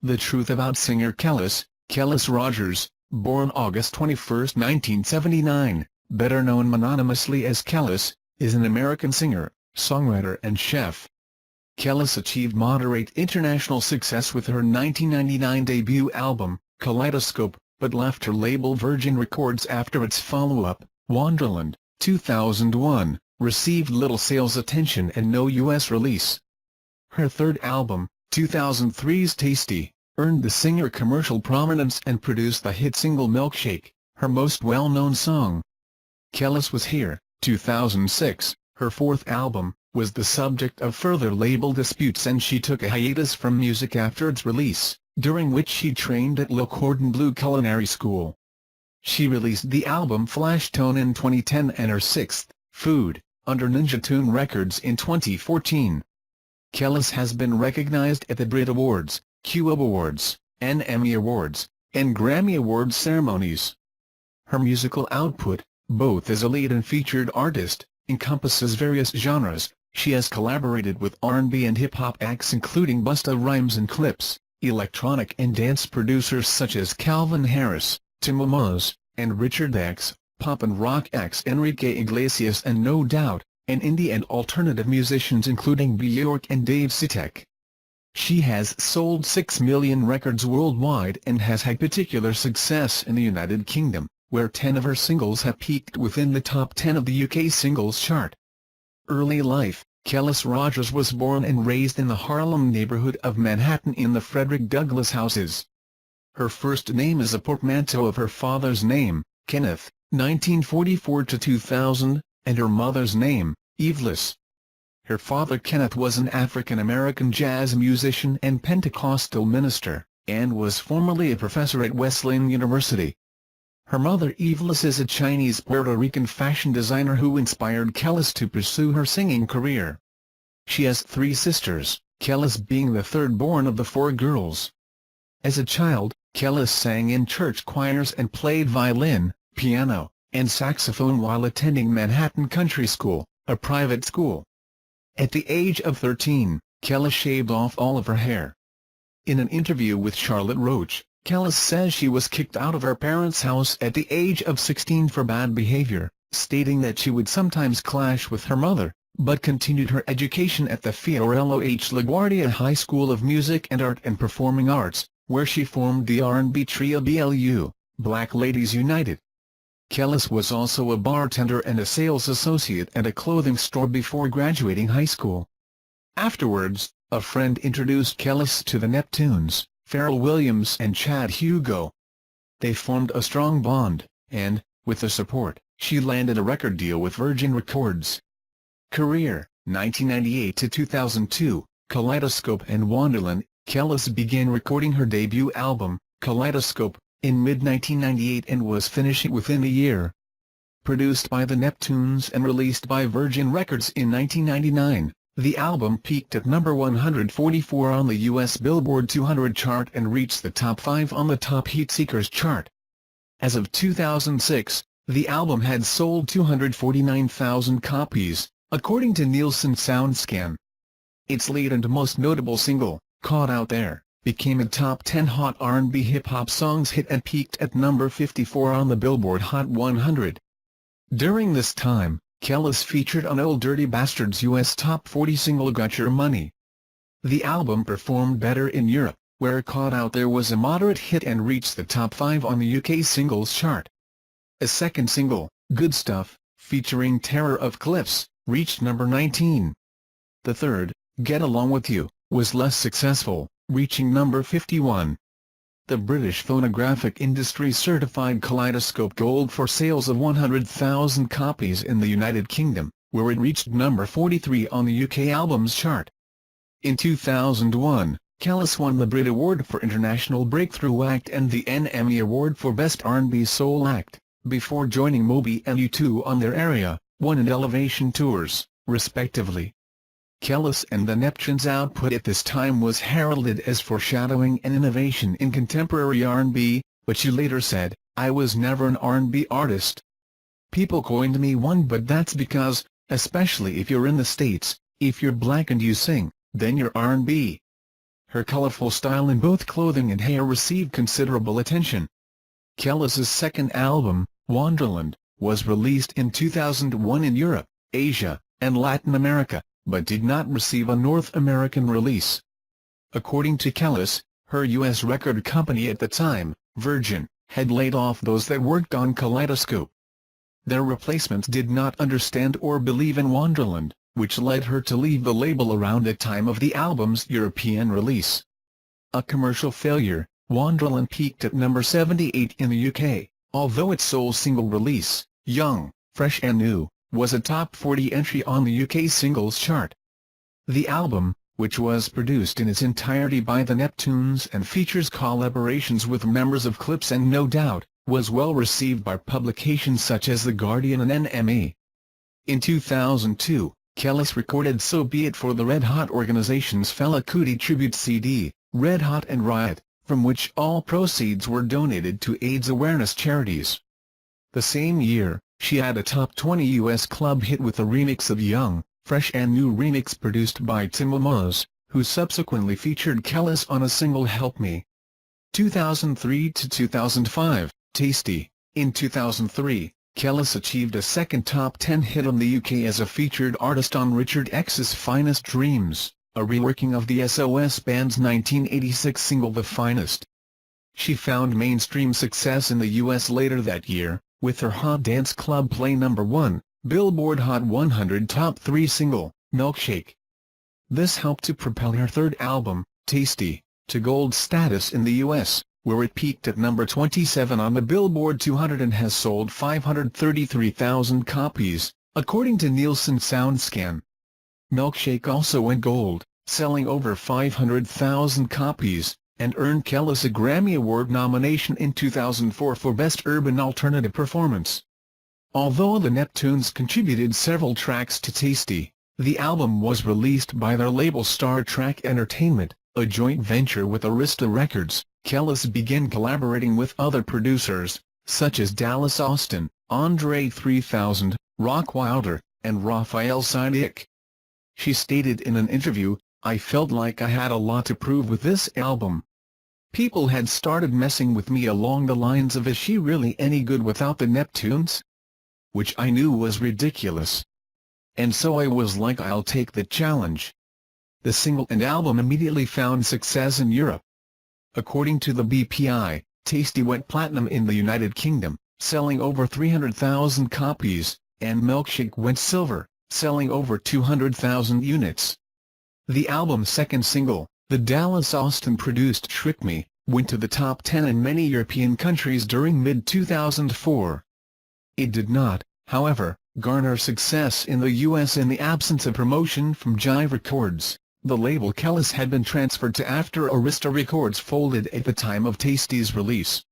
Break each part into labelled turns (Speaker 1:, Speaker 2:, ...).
Speaker 1: The Truth About Singer Kelis Rogers, born August 21, 1979, better known mononymously as Kelis, is an American singer, songwriter and chef. Kelis achieved moderate international success with her 1999 debut album, Kaleidoscope, but left her label Virgin Records after its follow-up, Wonderland, 2001, received little sales attention and no U.S. release. Her third album, 2003's Tasty, earned the singer commercial prominence and produced the hit single Milkshake, her most well-known song. Kelis Was Here, 2006, her fourth album, was the subject of further label disputes and she took a hiatus from music after its release, during which she trained at Le Cordon Bleu Culinary School. She released the album Flash Tone in 2010 and her sixth, Food, under Ninja Tune Records in 2014. Kelis has been recognized at the Brit Awards, Q Awards, and Emmy Awards, and Grammy Awards ceremonies. Her musical output, both as a lead and featured artist, encompasses various genres. She has collaborated with R&B and hip-hop acts including Busta Rhymes and Clips, electronic and dance producers such as Calvin Harris, Tim Amos, and Richard X, pop and rock acts Enrique Iglesias and No Doubt, and indie and alternative musicians including Bjork and Dave Sitek. She has sold 6 million records worldwide and has had particular success in the United Kingdom, where 10 of her singles have peaked within the top 10 of the UK singles chart. Early life: Kelis Rogers was born and raised in the Harlem neighborhood of Manhattan in the Frederick Douglass houses. Her first name is a portmanteau of her father's name, Kenneth, 1944–2000, and her mother's name, Evelys. Her father Kenneth was an African-American jazz musician and Pentecostal minister, and was formerly a professor at Wesleyan University. Her mother Evelys is a Chinese-Puerto Rican fashion designer who inspired Kelis to pursue her singing career. She has 3 sisters, Kelis being the third-born of the 4 girls. As a child, Kelis sang in church choirs and played violin, piano, and saxophone while attending Manhattan Country School, a private school. At the age of 13, Kelis shaved off all of her hair. In an interview with Charlotte Roach, Kelis says she was kicked out of her parents' house at the age of 16 for bad behavior, stating that she would sometimes clash with her mother, but continued her education at the Fiorello H. LaGuardia High School of Music and Art and Performing Arts, where she formed the R&B trio BLU, Black Ladies United. Kelis was also a bartender and a sales associate at a clothing store before graduating high school. Afterwards, a friend introduced Kelis to the Neptunes, Pharrell Williams and Chad Hugo. They formed a strong bond, and, with the support, she landed a record deal with Virgin Records. Career: 1998–2002, Kaleidoscope and Wonderland. Kelis began recording her debut album, Kaleidoscope, in mid-1998 and was finishing within a year. Produced by the Neptunes and released by Virgin Records in 1999, the album peaked at number 144 on the U.S. Billboard 200 chart and reached the top 5 on the Top Heat Seekers chart. As of 2006, the album had sold 249,000 copies, according to Nielsen SoundScan. Its lead and most notable single, Caught Out There, became a top 10 Hot R&B hip-hop songs hit and peaked at number 54 on the Billboard Hot 100. During this time, Kelis featured on Old Dirty Bastard's US Top 40 single Got Your Money. The album performed better in Europe, where Caught Out There was a moderate hit and reached the top 5 on the UK singles chart. A second single, Good Stuff, featuring Terror of Cliffs, reached number 19. The third, Get Along With You, was less successful, reaching number 51. The British phonographic industry certified Kaleidoscope Gold for sales of 100,000 copies in the United Kingdom, where it reached number 43 on the UK Albums Chart. In 2001, Kelis won the Brit Award for International Breakthrough Act and the Emmy Award for Best R&B Soul Act, before joining Moby and U2 on their Area 1 and Elevation tours, respectively. Kelis and the Neptunes' output at this time was heralded as foreshadowing and innovation in contemporary R&B, but she later said, "I was never an R&B artist. People coined me one, but that's because, especially if you're in the States, if you're black and you sing, then you're R&B. Her colorful style in both clothing and hair received considerable attention. Kelis's second album, Wonderland, was released in 2001 in Europe, Asia, and Latin America, but did not receive a North American release. According to Kelis, her U.S. record company at the time, Virgin, had laid off those that worked on Kaleidoscope. Their replacements did not understand or believe in Wonderland, which led her to leave the label around the time of the album's European release. A commercial failure, Wonderland peaked at number 78 in the UK, although its sole single release, Young, Fresh and New, was a top 40 entry on the UK singles chart. The album, which was produced in its entirety by the Neptunes and features collaborations with members of Clips and No Doubt, was well received by publications such as The Guardian and NME. In 2002, Kelis recorded So Be It for the Red Hot organization's Fela Kuti tribute CD, Red Hot and Riot, from which all proceeds were donated to AIDS awareness charities. The same year, she had a top 20 U.S. club hit with a remix of Young, Fresh and New remix produced by Tim Amos, who subsequently featured Kelis on a single Help Me. 2003 to 2005, Tasty. In 2003, Kelis achieved a second top 10 hit on the UK as a featured artist on Richard X's Finest Dreams, a reworking of the SOS band's 1986 single The Finest. She found mainstream success in the US later that year, with her Hot Dance Club Play #1, Billboard Hot 100 Top 3 single, Milkshake. This helped to propel her third album, Tasty, to gold status in the US, where it peaked at number 27 on the Billboard 200 and has sold 533,000 copies, according to Nielsen SoundScan. Milkshake also went gold, selling over 500,000 copies, and earned Kelis a Grammy Award nomination in 2004 for Best Urban Alternative Performance. Although the Neptunes contributed several tracks to Tasty, the album was released by their label Star Trek Entertainment, a joint venture with Arista Records. Kelis began collaborating with other producers, such as Dallas Austin, Andre 3000, Rock Wilder, and Raphael Sidic. She stated in an interview, "I felt like I had a lot to prove with this album. People had started messing with me along the lines of is she really any good without the Neptunes? Which I knew was ridiculous. And so I was like I'll take the challenge." The single and album immediately found success in Europe. According to the BPI, Tasty went platinum in the United Kingdom, selling over 300,000 copies, and Milkshake went silver, selling over 200,000 units. The album's second single, the Dallas Austin-produced Trick Me, went to the top 10 in many European countries during mid-2004. It did not, however, garner success in the US in the absence of promotion from Jive Records, the label Kelis had been transferred to after Arista Records folded at the time of Tasty's release.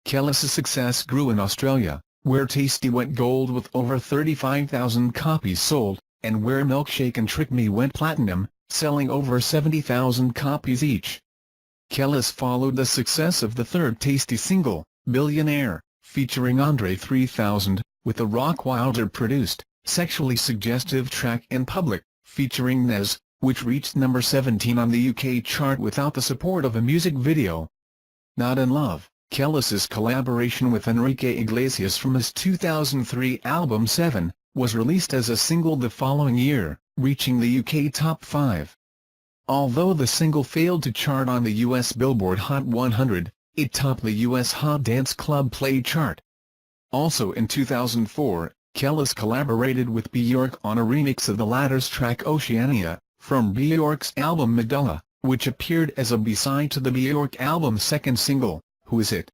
Speaker 1: Kelis's success grew in Australia, where Tasty went gold with over 35,000 copies sold, and where Milkshake and Trick Me went platinum, selling over 70,000 copies each. Kelis followed the success of the third Tasty single, Billionaire, featuring Andre 3000, with a Rock Wilder-produced, sexually suggestive track In Public, featuring Nez, which reached number 17 on the UK chart without the support of a music video. Not in Love, Kelis's collaboration with Enrique Iglesias from his 2003 album 7, was released as a single the following year, reaching the UK top 5. Although the single failed to chart on the US Billboard Hot 100, it topped the US Hot Dance Club Play chart. Also in 2004, Kelis collaborated with Bjork on a remix of the latter's track Oceania, from Bjork's album Medulla, which appeared as a B-side to the Bjork album's second single, Who Is It?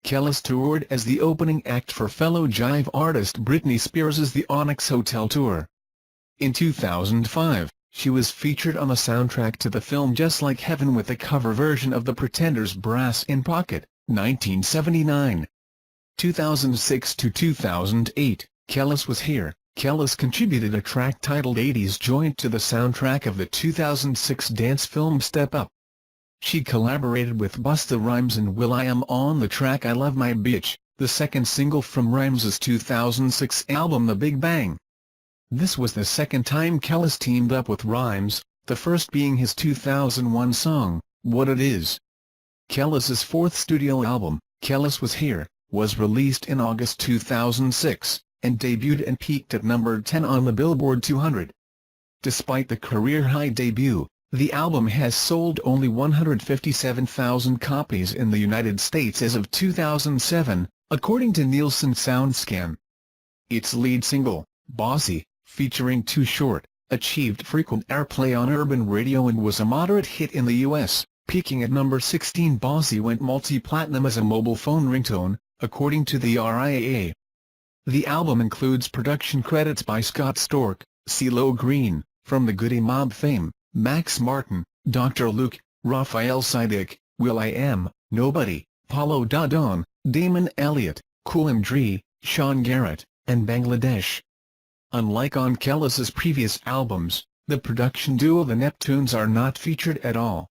Speaker 1: Kelis toured as the opening act for fellow Jive artist Britney Spears' The Onyx Hotel Tour. In 2005, she was featured on the soundtrack to the film Just Like Heaven with a cover version of The Pretenders' Brass in Pocket, 1979. 2006 to 2008, Kelis Was Here. Kelis contributed a track titled 80s Joint to the soundtrack of the 2006 dance film Step Up. She collaborated with Busta Rhymes and will.i.am on the track I Love My Bitch, the second single from Rhymes' 2006 album The Big Bang. This was the second time Kelis teamed up with Rhymes, the first being his 2001 song, What It Is. Kelis's fourth studio album, Kelis Was Here, was released in August 2006, and debuted and peaked at number 10 on the Billboard 200. Despite the career-high debut, the album has sold only 157,000 copies in the United States as of 2007, according to Nielsen SoundScan. Its lead single, Bossy, featuring Too Short, achieved frequent airplay on urban radio and was a moderate hit in the U.S., peaking at number 16. Bossy went multi-platinum as a mobile phone ringtone, according to the RIAA. The album includes production credits by Scott Storch, CeeLo Green, From the Goody Mob fame, Max Martin, Dr. Luke, Raphael Siddiq, will.i.am, Nobody, Paulo da Don, Damon Elliott, Kool and Dre, Sean Garrett, and Bangladesh. Unlike on Kelis's previous albums, the production duo the Neptunes are not featured at all.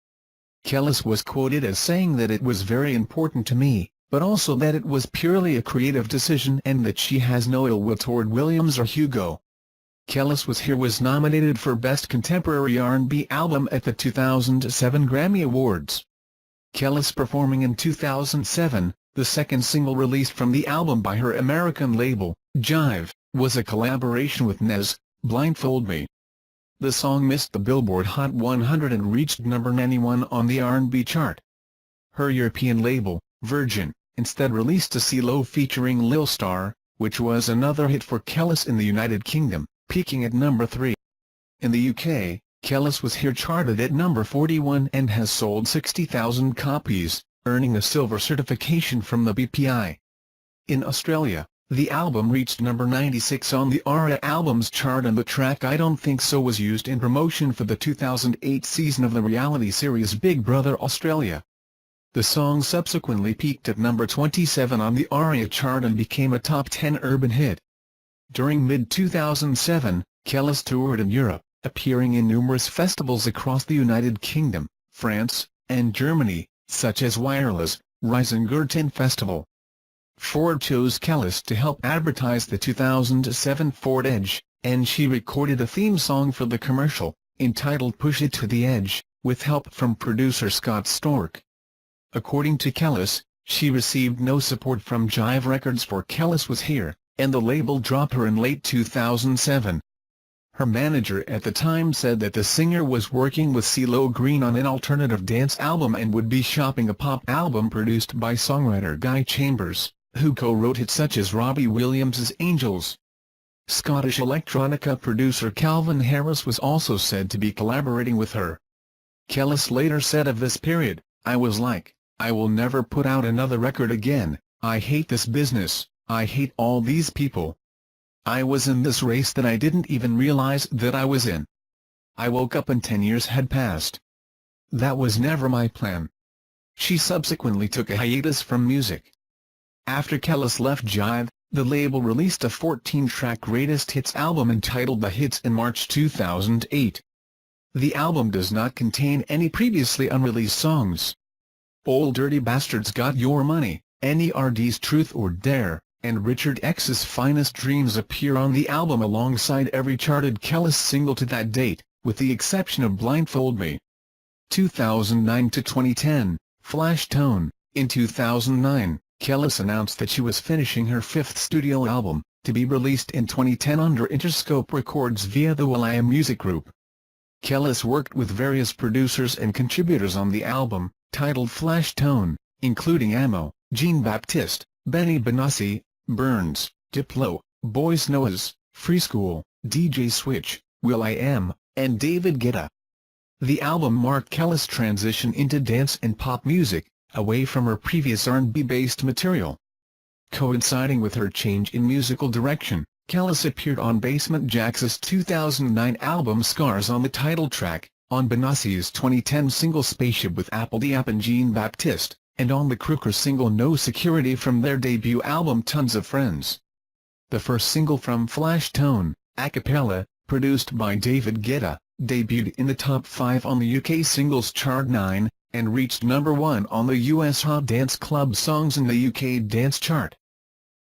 Speaker 1: Kelis was quoted as saying that it was very important to me, but also that it was purely a creative decision and that she has no ill will toward Williams or Hugo. Kelis Was Here was nominated for Best Contemporary R&B Album at the 2007 Grammy Awards. Kelis performing in 2007, the second single released from the album by her American label, Jive, was a collaboration with Nez, Blindfold Me. The song missed the Billboard Hot 100 and reached number 91 on the R&B chart. Her European label, Virgin, instead released a CeeLo featuring Lil Star, which was another hit for Kelis in the United Kingdom, peaking at number 3. In the UK, Kelis Was Here charted at number 41 and has sold 60,000 copies, earning a silver certification from the BPI. In Australia, the album reached number 96 on the ARIA Albums chart, and the track I Don't Think So was used in promotion for the 2008 season of the reality series Big Brother Australia. The song subsequently peaked at number 27 on the ARIA chart and became a top 10 urban hit. During mid-2007, Kelis toured in Europe, appearing in numerous festivals across the United Kingdom, France, and Germany, such as Wireless, Reisengurten Festival. Ford chose Kelis to help advertise the 2007 Ford Edge, and she recorded a theme song for the commercial, entitled Push It to the Edge, with help from producer Scott Storch. According to Kelis, she received no support from Jive Records for Kelis Was Here, and the label dropped her in late 2007. Her manager at the time said that the singer was working with CeeLo Green on an alternative dance album and would be shopping a pop album produced by songwriter Guy Chambers, who co-wrote hits such as Robbie Williams's Angels. Scottish electronica producer Calvin Harris was also said to be collaborating with her. Kelis later said of this period, "I was like, I will never put out another record again. I hate this business, I hate all these people. I was in this race that I didn't even realize that I was in. I woke up and 10 years had passed. That was never my plan." She subsequently took a hiatus from music. After Kelis left Jive, the label released a 14-track greatest hits album entitled The Hits in March 2008. The album does not contain any previously unreleased songs. Old Dirty Bastards Got Your Money, NERD's Truth or Dare, and Richard X's Finest Dreams appear on the album alongside every charted Kelis single to that date, with the exception of Blindfold Me. 2009 to 2010, Flash Tone. In 2009, Kelis announced that she was finishing her fifth studio album, to be released in 2010 under Interscope Records via the will.i.am music group. Kelis worked with various producers and contributors on the album, titled Flash Tone, including Amo, Jean-Baptiste, Benny Benassi, Burns, Diplo, Boys Noah's, Free School, DJ Switch, will.i.am, and David Guetta. The album marked Kelis' transition into dance and pop music, away from her previous R&B-based material. Coinciding with her change in musical direction, Kelis appeared on Basement Jaxx's 2009 album Scars on the title track, on Benassi's 2010 single Spaceship with Applejack and Jean-Baptiste, and on the Crooker single No Security from their debut album Tons of Friends. The first single from Flash Tone, Acapella, produced by David Guetta, debuted in the top 5 on the UK Singles Chart 9, and reached number 1 on the US Hot Dance Club Songs in the UK Dance Chart.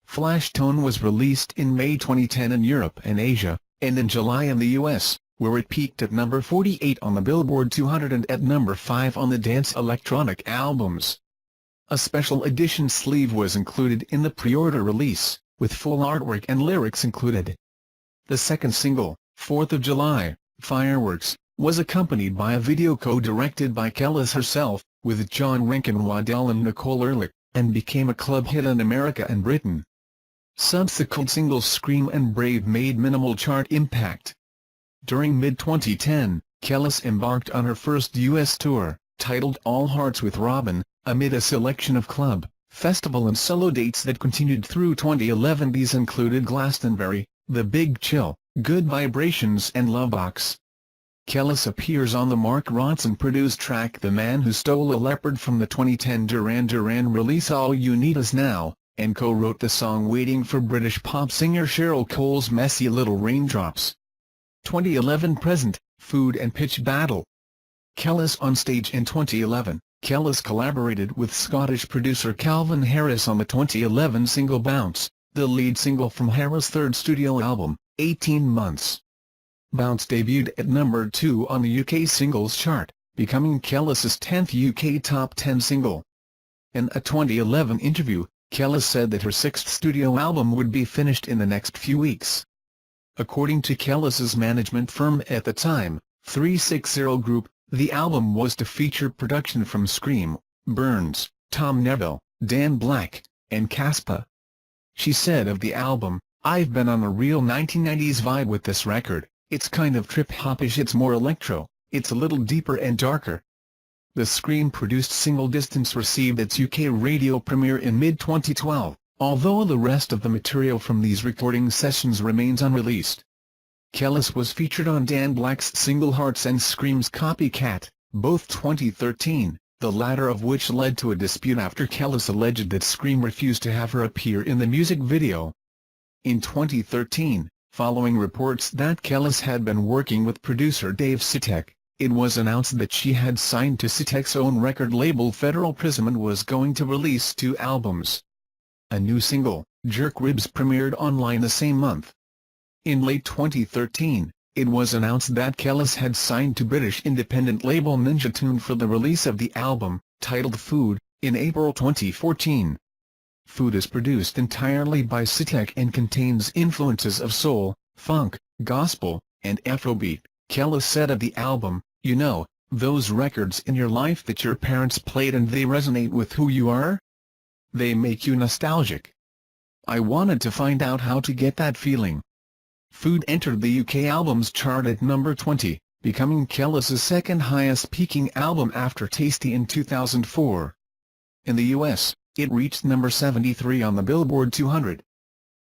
Speaker 1: Flash Tone was released in May 2010 in Europe and Asia, and in July in the US. where it peaked at number 48 on the Billboard 200 and at number 5 on the Dance Electronic Albums. A special edition sleeve was included in the pre-order release, with full artwork and lyrics included. The second single, 4th of July, Fireworks, was accompanied by a video co-directed by Kelis herself, with John Rankin Waddell and Nicole Ehrlich, and became a club hit in America and Britain. Subsequent singles Scream and Brave made minimal chart impact. During mid-2010, Kelis embarked on her first U.S. tour, titled All Hearts with Robin, amid a selection of club, festival and solo dates that continued through 2011. These included Glastonbury, The Big Chill, Good Vibrations and Lovebox. Kelis appears on the Mark Ronson-produced track The Man Who Stole a Leopard from the 2010 Duran Duran release All You Need Is Now, and co-wrote the song Waiting for British pop singer Cheryl Cole's Messy Little Raindrops. 2011 present, Food and Pitch Battle. Kelis on stage. In 2011, Kelis collaborated with Scottish producer Calvin Harris on the 2011 single Bounce, the lead single from Harris' third studio album, 18 Months. Bounce debuted at number 2 on the UK singles chart, becoming Kelis's 10th UK top 10 single. In a 2011 interview, Kelis said that her 6th studio album would be finished in the next few weeks. According to Kelis's management firm at the time, 360 Group, the album was to feature production from Scream, Burns, Tom Neville, Dan Black, and Caspa. She said of the album, "I've been on a real 1990s vibe with this record. It's kind of trip-hopish, it's more electro, it's a little deeper and darker." The Scream-produced single Distance received its UK radio premiere in mid-2012, although the rest of the material from these recording sessions remains unreleased. Kelis was featured on Dan Black's single Hearts and Scream's Copycat, both 2013, the latter of which led to a dispute after Kelis alleged that Scream refused to have her appear in the music video. In 2013, following reports that Kelis had been working with producer Dave Sitek, it was announced that she had signed to Sitek's own record label Federal Prism and was going to release 2 albums. A new single, Jerk Ribs, premiered online the same month. In late 2013, it was announced that Kelis had signed to British independent label Ninja Tune for the release of the album, titled Food, in April 2014. Food is produced entirely by Sitek and contains influences of soul, funk, gospel, and Afrobeat. Kelis said of the album, "You know, those records in your life that your parents played and they resonate with who you are? They make you nostalgic. I wanted to find out how to get that feeling." Food entered the UK albums chart at number 20, becoming Kelis's second highest peaking album after Tasty in 2004. In the US, it reached number 73 on the Billboard 200.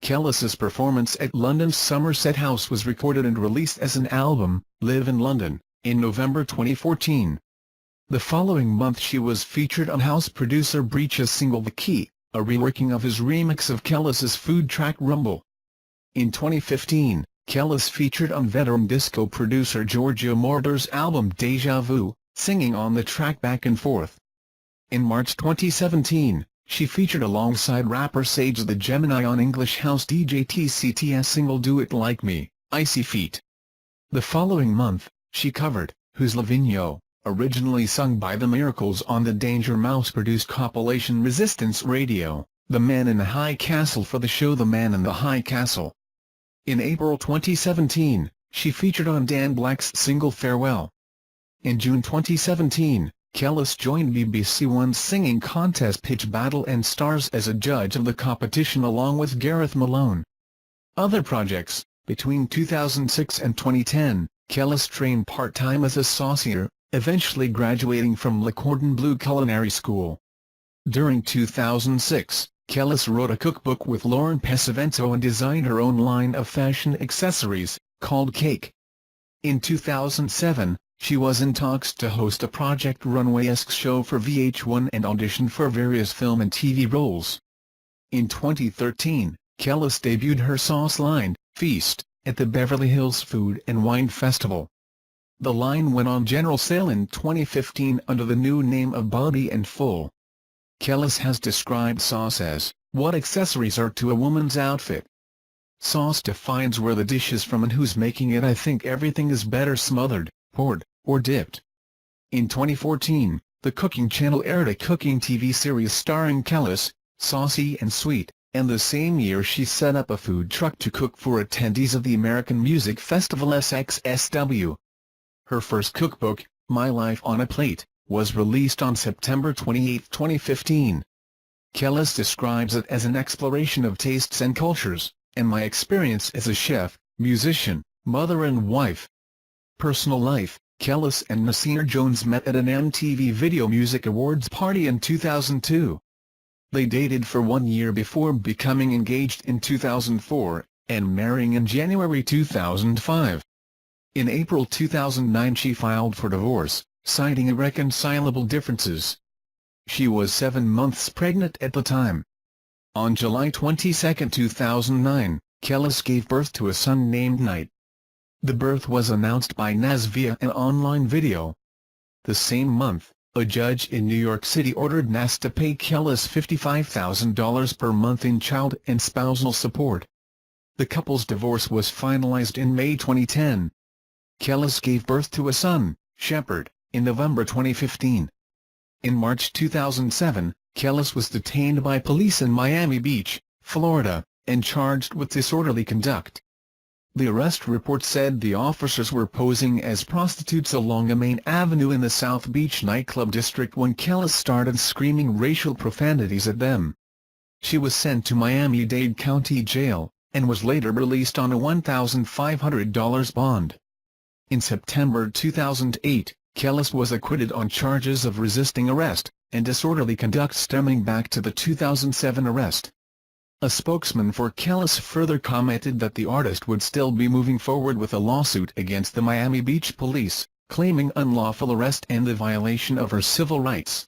Speaker 1: Kelis's performance at London's Somerset House was recorded and released as an album, Live in London, in November 2014. The following month she was featured on house producer Breach's single The Key, a reworking of his remix of Kelis's Food track Rumble. In 2015, Kelis featured on veteran disco producer Giorgio Moroder's album Deja Vu, singing on the track Back and Forth. In March 2017, she featured alongside rapper Sage the Gemini on English house DJ TCT's single Do It Like Me, Icy Feet. The following month, she covered Who's Lavinho, originally sung by The Miracles on the Danger Mouse-produced compilation Resistance Radio, The Man in the High Castle for the show The Man in the High Castle. In April 2017, she featured on Dan Black's single Farewell. In June 2017, Kelis joined BBC One's singing contest Pitch Battle and stars as a judge of the competition along with Gareth Malone. Other projects: between 2006 and 2010, Kelis trained part-time as a saucier, eventually graduating from Le Cordon Bleu Culinary School. During 2006, Kelis wrote a cookbook with Lauren Pesavento and designed her own line of fashion accessories, called Cake. In 2007, she was in talks to host a Project Runway-esque show for VH1 and auditioned for various film and TV roles. In 2013, Kelis debuted her sauce line, Feast, at the Beverly Hills Food and Wine Festival. The line went on general sale in 2015 under the new name of Body and Full. Kelis has described sauce as, "what accessories are to a woman's outfit." Sauce defines where the dish is from and who's making it. I think everything is better smothered, poured, or dipped. In 2014, the Cooking Channel aired a cooking TV series starring Kelis, Saucy and Sweet, and the same year she set up a food truck to cook for attendees of the American Music Festival SXSW. Her first cookbook, My Life on a Plate, was released on September 28, 2015. Kelis describes it as an exploration of tastes and cultures, and my experience as a chef, musician, mother and wife. Personal life: Kelis and Nasir Jones met at an MTV Video Music Awards party in 2002. They dated for 1 year before becoming engaged in 2004, and marrying in January 2005. In April 2009 she filed for divorce, citing irreconcilable differences. She was 7 months pregnant at the time. On July 22, 2009, Kelis gave birth to a son named Knight. The birth was announced by Nas via an online video. The same month, a judge in New York City ordered Nas to pay Kelis $55,000 per month in child and spousal support. The couple's divorce was finalized in May 2010. Kelis gave birth to a son, Shepard, in November 2015. In March 2007, Kelis was detained by police in Miami Beach, Florida, and charged with disorderly conduct. The arrest report said the officers were posing as prostitutes along a main avenue in the South Beach nightclub district when Kelis started screaming racial profanities at them. She was sent to Miami-Dade County Jail, and was later released on a $1,500 bond. In September 2008, Kelis was acquitted on charges of resisting arrest and disorderly conduct stemming back to the 2007 arrest. A spokesman for Kelis further commented that the artist would still be moving forward with a lawsuit against the Miami Beach police, claiming unlawful arrest and the violation of her civil rights.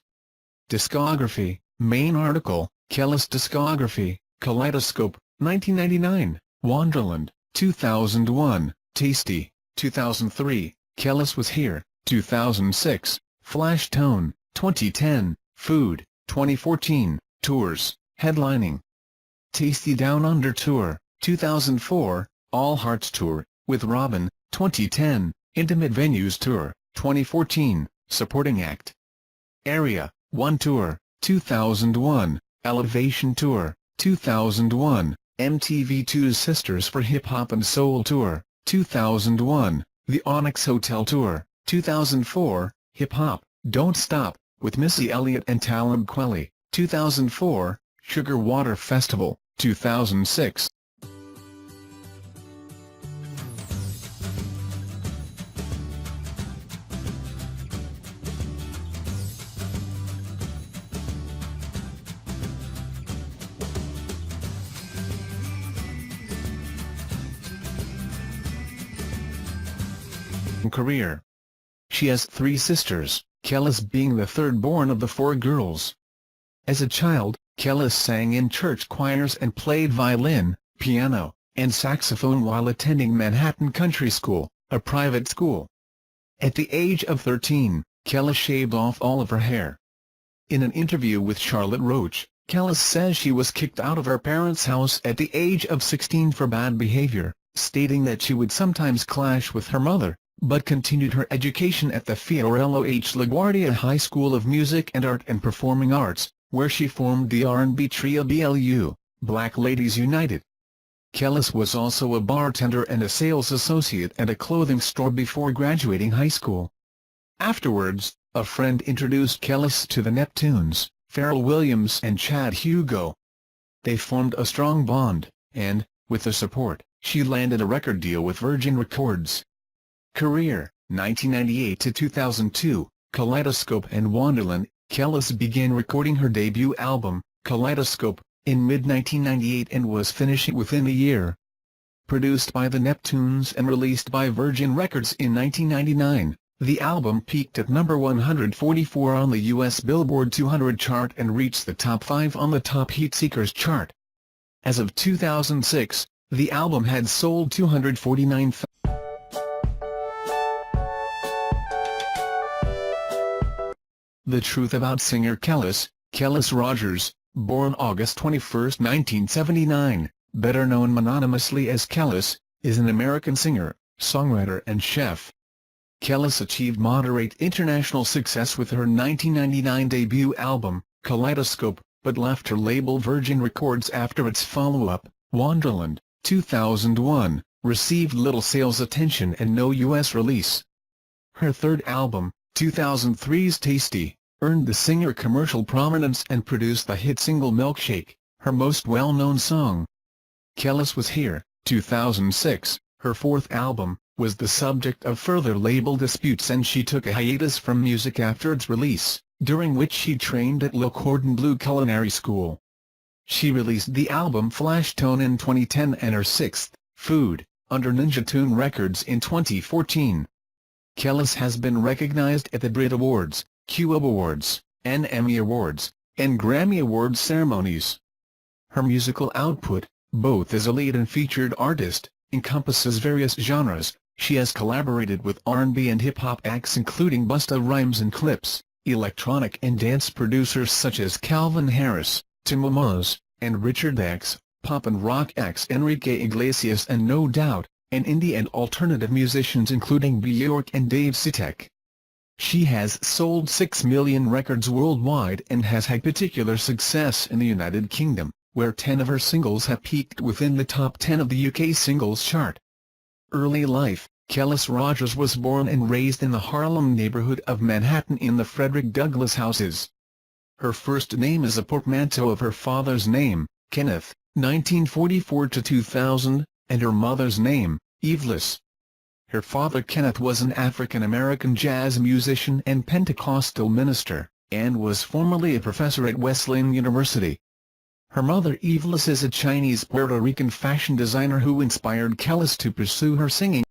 Speaker 1: Discography: main article, Kelis discography, Kaleidoscope, 1999, Wonderland, 2001, Tasty, 2003, Kelis Was Here, 2006, Flash Tone, 2010, Food, 2014, Tours, headlining. Tasty Down Under Tour, 2004, All Hearts Tour, with Robin, 2010, Intimate Venues Tour, 2014, Supporting Act. Area 1 Tour, 2001, Elevation Tour, 2001, MTV2's Sisters for Hip Hop and Soul Tour, 2001, The Onyx Hotel Tour, 2004, Hip Hop, Don't Stop, with Missy Elliott and Talib Kweli, 2004, Sugar Water Festival, 2006. Career. She has 3 sisters, Kelis being the third born of the 4 girls. As a child, Kelis sang in church choirs and played violin, piano, and saxophone while attending Manhattan Country School, a private school. At the age of 13, Kelis shaved off all of her hair. In an interview with Charlotte Roach, Kelis says she was kicked out of her parents' house at the age of 16 for bad behavior, stating that she would sometimes clash with her mother, but continued her education at the Fiorello H. LaGuardia High School of Music and Art and Performing Arts, where she formed the R&B trio BLU, Black Ladies United. Kelis was also a bartender and a sales associate at a clothing store before graduating high school. Afterwards, a friend introduced Kelis to the Neptunes, Pharrell Williams and Chad Hugo. They formed a strong bond, and, with their support, she landed a record deal with Virgin Records. Career: 1998 to 2002, Kaleidoscope and Wonderland. Kelis began recording her debut album, Kaleidoscope, in mid-1998 and was finishing within a year. Produced by the Neptunes and released by Virgin Records in 1999, the album peaked at number 144 on the U.S. Billboard 200 chart and reached the top 5 on the Top Heatseekers chart. As of 2006, the album had sold 249,000. The truth about singer Kelis Rogers, born August 21, 1979, better known mononymously as Kelis, is an American singer, songwriter and chef. Kelis achieved moderate international success with her 1999 debut album, Kaleidoscope, but left her label Virgin Records after its follow-up, Wonderland, 2001, received little sales attention and no U.S. release. Her third album, 2003's Tasty, earned the singer commercial prominence and produced the hit single Milkshake, her most well-known song. Kelis Was Here, 2006, her fourth album, was the subject of further label disputes and she took a hiatus from music after its release, during which she trained at Le Cordon Bleu Culinary School. She released the album Flash Tone in 2010 and her sixth, Food, under Ninja Tune Records in 2014. Kelis has been recognized at the Brit Awards, Q Awards, and Emmy Awards, and Grammy Awards ceremonies. Her musical output, both as a lead and featured artist, encompasses various genres. She has collaborated with R&B and hip-hop acts including Busta Rhymes and Clips, electronic and dance producers such as Calvin Harris, Tim Moz, and Richard X, pop and rock acts Enrique Iglesias and No Doubt, and indie and alternative musicians including Bjork and Dave Sitek. She has sold 6 million records worldwide and has had particular success in the United Kingdom, where 10 of her singles have peaked within the top 10 of the UK singles chart. Early life: Kelis Rogers was born and raised in the Harlem neighborhood of Manhattan in the Frederick Douglass houses. Her first name is a portmanteau of her father's name, Kenneth, 1944–2000, and her mother's name, Evelys. Her father Kenneth was an African-American jazz musician and Pentecostal minister, and was formerly a professor at Wesleyan University. Her mother Evelys is a Chinese-Puerto Rican fashion designer who inspired Kelis to pursue her singing